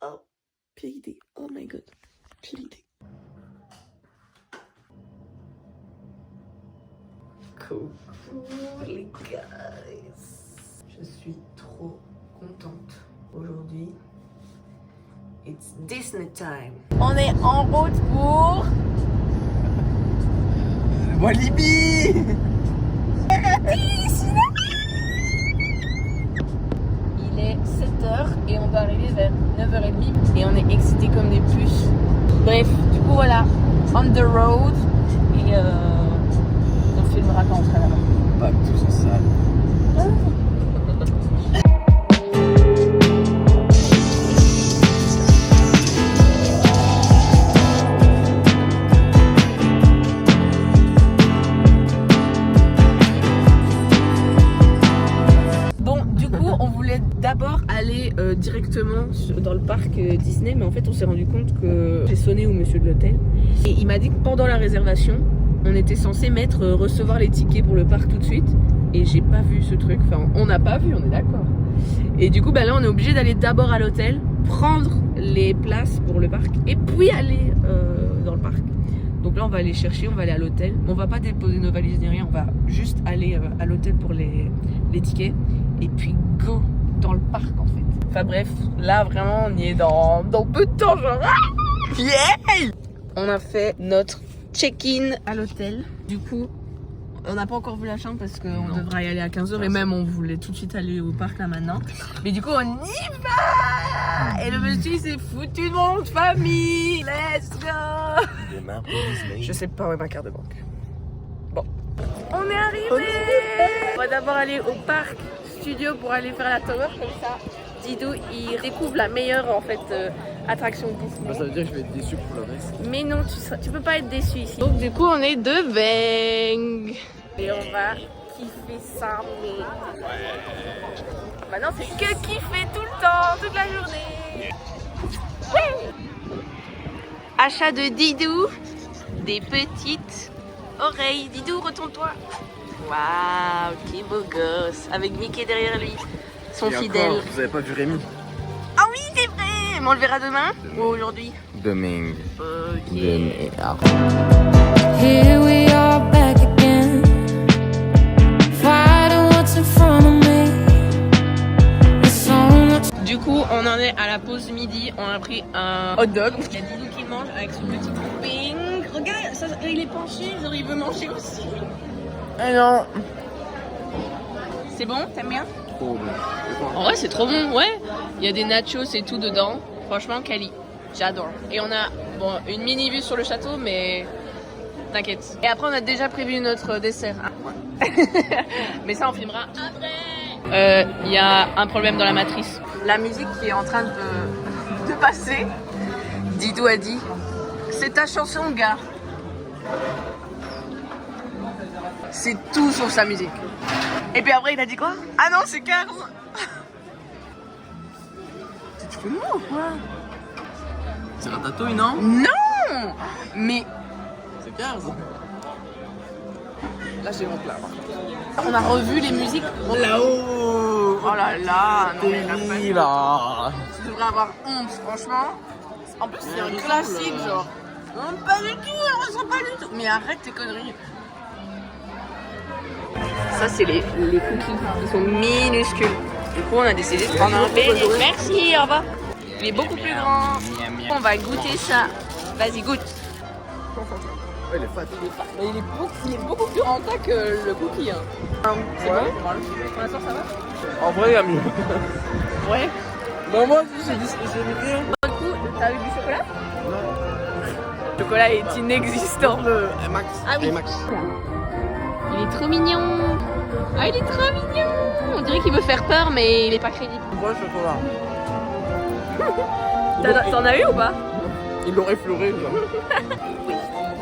Oh, pire idée. Oh my god. Pire idée. Coucou les guys. Je suis trop contente aujourd'hui. It's Disney time. On est en route pour Walibi. Il est 7h et on doit arriver vers 9h30 et on est excités comme des puces. Bref, du coup voilà, on the road et on filmera quand on sera là-bas. Pas tous en salle. D'abord aller directement dans le parc Disney, mais en fait on s'est rendu compte que j'ai sonné au monsieur de l'hôtel et il m'a dit que pendant la réservation on était censé recevoir les tickets pour le parc tout de suite et j'ai pas vu ce truc, enfin on n'a pas vu, on est d'accord. Et du coup là on est obligé d'aller d'abord à l'hôtel, prendre les places pour le parc et puis aller dans le parc. Donc là on va aller chercher, on va aller à l'hôtel, on va pas déposer nos valises ni rien, on va juste aller à l'hôtel pour les tickets et puis go dans le parc en fait. Enfin bref, là vraiment on y est dans peu de temps genre. Yeah! On a fait notre check-in à l'hôtel. Du coup, on n'a pas encore vu la chambre parce qu'on devra y aller à 15h et même on voulait tout de suite aller au parc là maintenant. Mais du coup on y va! Et le monsieur s'est foutu de mon famille. Let's go! Je sais pas où est ma carte de banque. Bon, on est arrivé. On va d'abord aller au parc studio pour aller faire la tower comme ça. Didou il découvre la meilleure en fait attraction Disney. Ça veut dire que je vais être déçu pour le reste. Mais non, tu peux pas être déçu ici. Donc du coup on est de Bang et on va kiffer ça. Mais maintenant c'est que kiffer tout le temps, toute la journée. Ouais. Achat de Didou, des petites oreilles. Didou, retourne-toi. Waouh, quel beau gosse. Avec Mickey derrière lui, son fidèle. Encore, vous avez pas vu Rémi? Ah oui, c'est vrai. Mais on le verra demain ou aujourd'hui? Demain. Ok. Here we are back again, fighting what's in front of me. There's so much. Du coup, on en est à la pause midi. On a pris un hot dog. Il y a Didou qui mange avec son petit topping. Regarde, ça, il est penché, genre il veut manger aussi. Ah non. C'est bon? T'aimes bien? Trop bon. En vrai, c'est trop bon, ouais. Il y a des nachos et tout dedans. Franchement, Cali. J'adore. Et on a une mini vue sur le château, mais t'inquiète. Et après, on a déjà prévu notre dessert. Mais ça, on filmera après. Il y a un problème dans la matrice. La musique qui est en train de passer, Didou a dit « C'est ta chanson, gars !» C'est tout sur sa musique. Et puis après, il a dit quoi? Ah non, c'est Cars. Tu fais moi ou quoi? C'est Ratatouille, non? Non. Mais C'est Cars. Là, j'ai mon plat. on a revu les musiques. Là-haut. Oh là là, non mais T'es là. tu devrais avoir honte, franchement. En plus, c'est un classique, genre. Non, pas du tout, on ressent pas du tout. Mais arrête tes conneries. Ça, c'est les cookies. Ils sont minuscules. Du coup, on a décidé de prendre un bébé. Merci, au revoir. Il est beaucoup plus grand. On va goûter ça. Vas-y, goûte. Ouais, il est fat. Mais il est beaucoup plus rentable que le cookie. Hein. C'est Ouais. bon? Pour l'instant, ça va? En vrai, il y a mieux. Ouais. Non, moi, j'ai dit rien. Du coup, t'as eu du chocolat? Le chocolat est inexistant. Le Max. Ah oui. Max. Il est trop mignon. Ah, il est trop mignon. On dirait qu'il veut faire peur, mais il est pas crédible. Pourquoi le chocolat? T'en as eu ou pas? Il l'aurait effleuré, genre.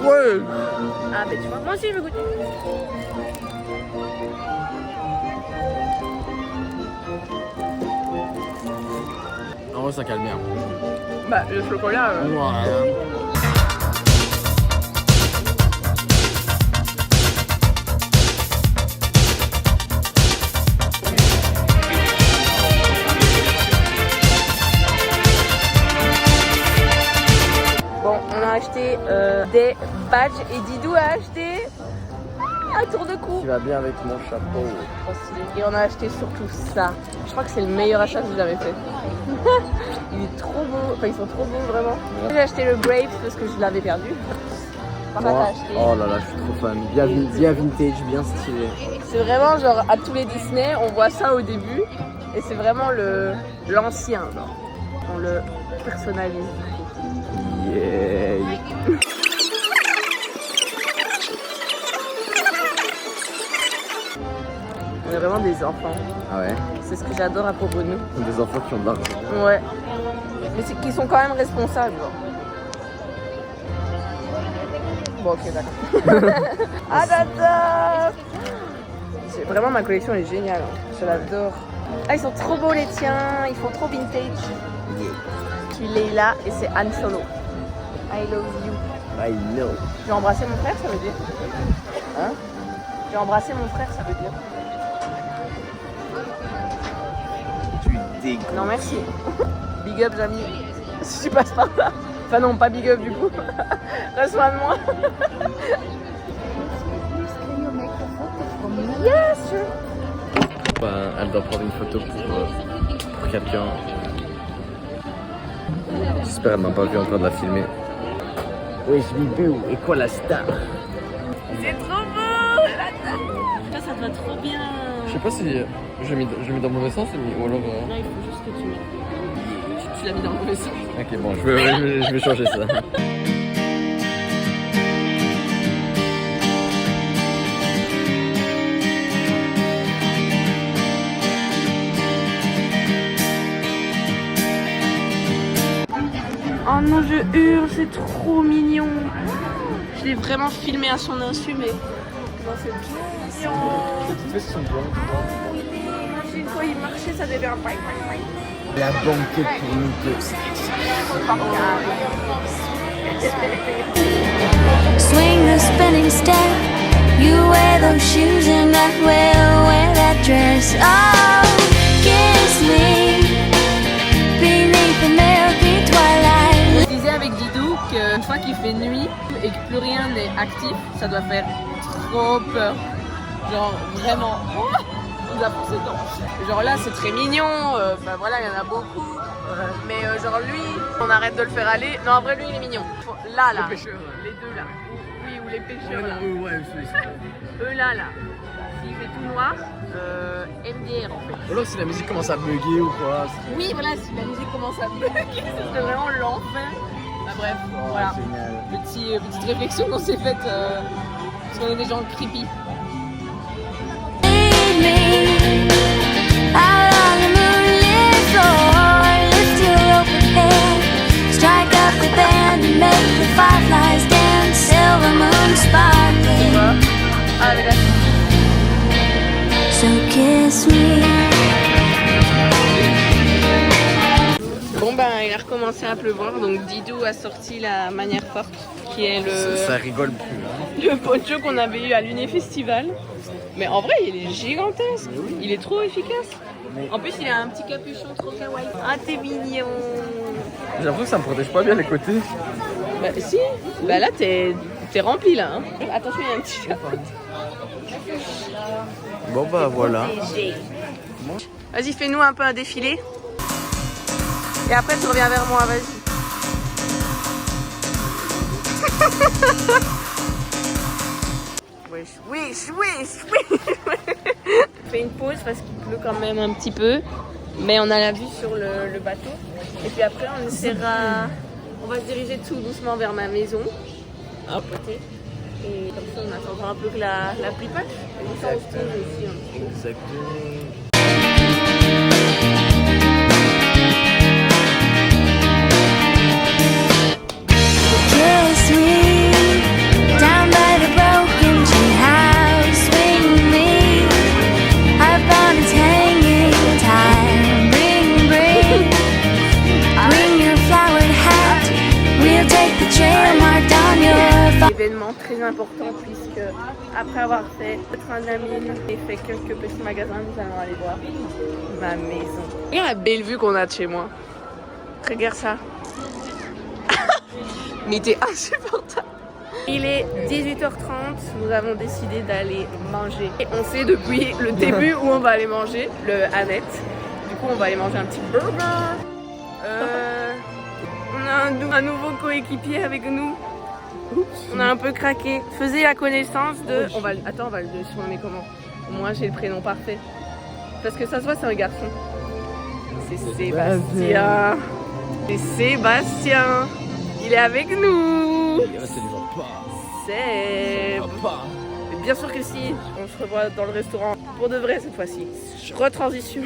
Ouais. Ah, bah tu vois, moi aussi je veux goûter. En vrai, ça calme bien. Bah, le chocolat. Ouais. des badges et Didou a acheté un tour de cou. Qui va bien avec mon chapeau. Trop stylé. Et on a acheté surtout ça. Je crois que c'est le meilleur achat que j'ai jamais fait. Il est trop beau, enfin ils sont trop beaux vraiment. J'ai acheté le Brave parce que je l'avais perdu. Papa Moi, t'as acheté. oh là là, je suis trop fan. Bien vintage, bien stylé. C'est vraiment genre à tous les Disney, on voit ça au début et c'est vraiment l'ancien genre. On le personnalise. Yeah. On est vraiment des enfants. Ah ouais. C'est ce que j'adore à propos de nous. Des enfants qui ont de l'argent. Ouais. Mais c'est qu'ils sont quand même responsables. Genre. Bon, ok, d'accord. Ah, j'adore. Vraiment, ma collection est géniale. Hein. Je l'adore. Ah, ils sont trop beaux les tiens. Ils font trop vintage. Je suis Leila et c'est Han Solo. I love you. I know. Tu veux embrasser mon frère, ça veut dire? Hein? Tu veux embrasser mon frère, ça veut dire? Tu dégoûtes. Non, merci. Big up, Jamy. Si tu passes par là. Enfin, non, pas big up du coup. Reçois de moi. Yes, sure. Ben, elle doit prendre une photo pour quelqu'un. J'espère qu'elle m'a pas vu en train de la filmer. Oui, je vis où? Et quoi la star? C'est trop beau. Ça te va trop bien. Je sais pas si je mets dans le mauvais sens ou alors. Non, il faut juste que tu l'as mis dans le mauvais sens. Ok, bon, je vais changer ça. Oh non, je hurle, c'est trop mignon. Je l'ai vraiment filmé à son insu, mais non, c'est trop mignon. Une fois il marchait, ça devait un paille. La banquette pour nous tous. Swing the spinning step. You wear those shoes and I will wear that dress. Oh, kiss me beneath the milky twilight. Je disais avec Didou qu'une fois qu'il fait nuit et que plus rien n'est actif, ça doit faire trop peur. Genre vraiment. Nous a poussé dedans. Genre là c'est très mignon, enfin voilà il y en a beaucoup. Mais genre lui, on arrête de le faire aller. Non en vrai lui il est mignon. Là, Les pêcheurs. les deux là. Oui ou les pêcheurs là. Ouais, Eux là. S'il fait tout noir, MDR en fait. ou alors si la musique commence à bugger ou quoi. Oui voilà, si la musique commence à bugger, ce serait vraiment l'enfer. Bah bref, voilà. Génial. Petite réflexion qu'on s'est faite parce qu'on est des gens creepy. Lead me out on the moonlit floor. Lift your open hand, strike up the band and make the fireflies dance. Silver moon sparkling. Ah mais là, So kiss me. bon ben il a recommencé à pleuvoir donc Didou a sorti la manière forte qui est Ça rigole plus. Hein. le poncho qu'on avait eu à l'Uni-Festival. Mais en vrai il est gigantesque, il est trop efficace. En plus il a un petit capuchon trop kawaii. Ah t'es mignon. J'ai l'impression que ça me protège pas bien les côtés. Bah si, bah là t'es rempli là. Hein. Attention il y a un petit chat. Bon bah voilà. Vas-y fais-nous un peu un défilé. Et après tu reviens vers moi, vas-y. Wesh. On fait une pause parce qu'il pleut quand même un petit peu. Mais on a la vue sur le bateau. Et puis après on essaiera. On va se diriger tout doucement vers ma maison. À côté. Et comme ça on attendra un peu que la pluie passe. Et comme ça on se pose aussi un petit peu. Exactement. Kiss me down by the broken tree house. Swing me, our bonnets hanging tight. Bring your flowered hat. We'll take the trail marked on your Événement très important puisque après avoir fait le train de la mine et fait quelques petits magasins, nous allons aller voir ma maison. Regarde la belle vue qu'on a de chez moi. Regarde ça. Mais t'es insupportable. Il est 18h30, nous avons décidé d'aller manger. Et on sait depuis le début où on va aller manger, le Annette. Du coup, on va aller manger un petit burger. On a un nouveau coéquipier avec nous. On a un peu craqué. Faisait la connaissance de... Attends, on va le surnommer comment? Au moins, j'ai le prénom parfait. Parce que ça se voit, c'est un garçon. C'est Sébastien. C'est Sébastien. Il est avec nous. Seb. Bien sûr que si. On se revoit dans le restaurant pour de vrai cette fois-ci. Retransition.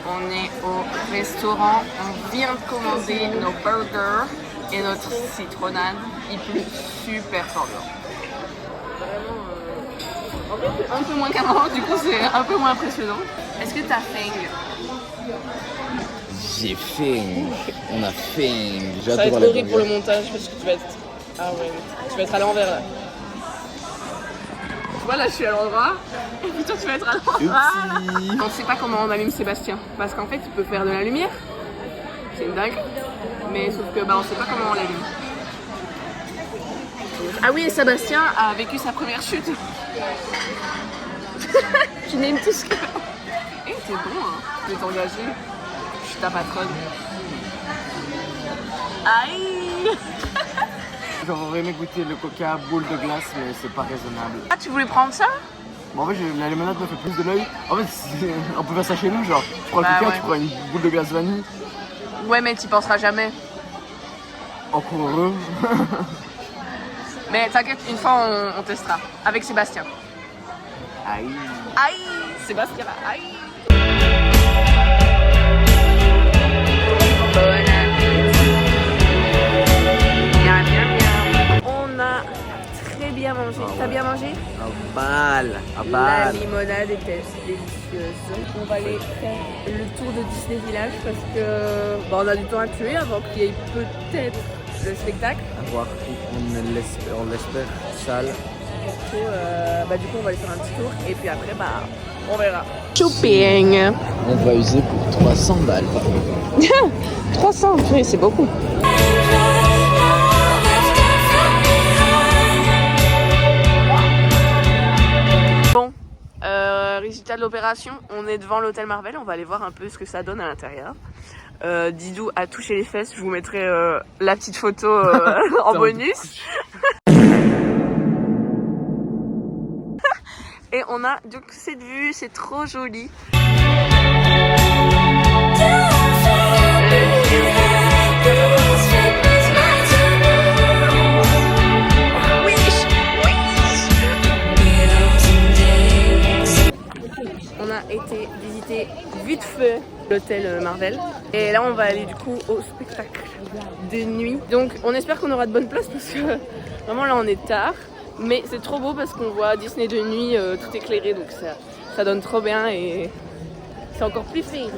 On est au restaurant. On vient de commander nos burgers et notre citronnade. Il pleut super fort dehors. En fait, c'est un peu moins qu'avant, du coup c'est un peu moins impressionnant. Est-ce que t'as faim? J'ai faim. On a faim. Ça va être horrible pour le montage parce que tu vas être... Ah ouais, tu vas être à l'envers là. Tu vois là je suis à l'endroit et puis toi tu vas être à l'envers. On ne sait pas comment on allume Sébastien parce qu'en fait il peut faire de la lumière. C'est une dingue. Mais sauf que on sait pas comment on l'allume. Ah oui, et Sébastien a vécu sa première chute. Tu n'aimes tout ce que... Eh, c'est bon, hein. Je vais t'engager. Je suis ta patronne. Aïe. J'aurais aimé goûter le coca boule de glace, mais c'est pas raisonnable. Ah, tu voulais prendre ça? Bon, en fait, la limonade me fait plus de l'œil. En fait, on peut faire ça chez nous, genre. Tu prends le coca, ouais. tu prends une boule de glace vanille. Ouais, mais t'y penseras jamais. Encore heureux. Mais t'inquiète, une fois on testera. Avec Sébastien. Aïe. Aïe. Sébastien, aïe. Bon appétit. Miam, miam, miam. On a très bien mangé. T'as bien mangé? À balle. À La balle. limonade était délicieuse. On va aller faire le tour de Disney Village parce que on a du temps à tuer avant qu'il y ait peut-être le spectacle. À voir. On l'espère. Salle. Du coup on va aller faire un petit tour et puis après on verra. Shopping. On va user pour 300 balles par contre. 300, oui, c'est beaucoup. Bon, résultat de l'opération, on est devant l'hôtel Marvel, on va aller voir un peu ce que ça donne à l'intérieur. Didou a touché les fesses, je vous mettrai la petite photo en bonus. Et on a donc cette vue, c'est trop joli. On a été visiter vite fait l'hôtel Marvel. Et là on va aller du coup au spectacle de nuit. Donc on espère qu'on aura de bonnes places parce que vraiment là on est tard. Mais c'est trop beau parce qu'on voit Disney de nuit tout éclairé, donc ça donne trop bien et c'est encore plus fin.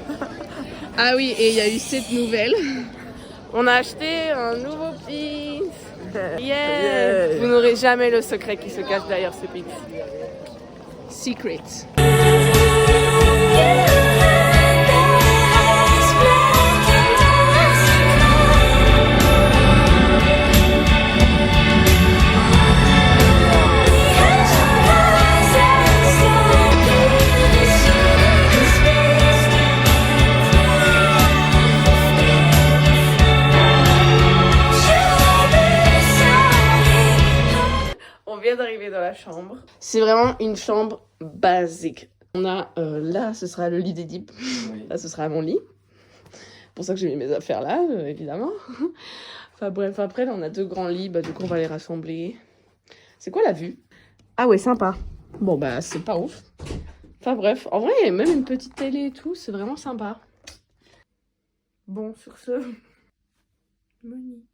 Ah oui, et il y a eu cette nouvelle. On a acheté un nouveau pins. Yeah. Vous n'aurez jamais le secret qui se cache derrière ce pins. Secret. D'arriver dans la chambre. C'est vraiment une chambre basique. On a là, ce sera le lit d'Édipe. Oui. Là, ce sera mon lit. C'est pour ça que j'ai mis mes affaires là, évidemment. Enfin bref, après, là, on a deux grands lits. Du coup, on va les rassembler. C'est quoi la vue? Ah ouais, sympa. Bon, c'est pas ouf. Enfin bref, en vrai, il y a même une petite télé et tout. C'est vraiment sympa. Bon, sur ce... Bonne nuit.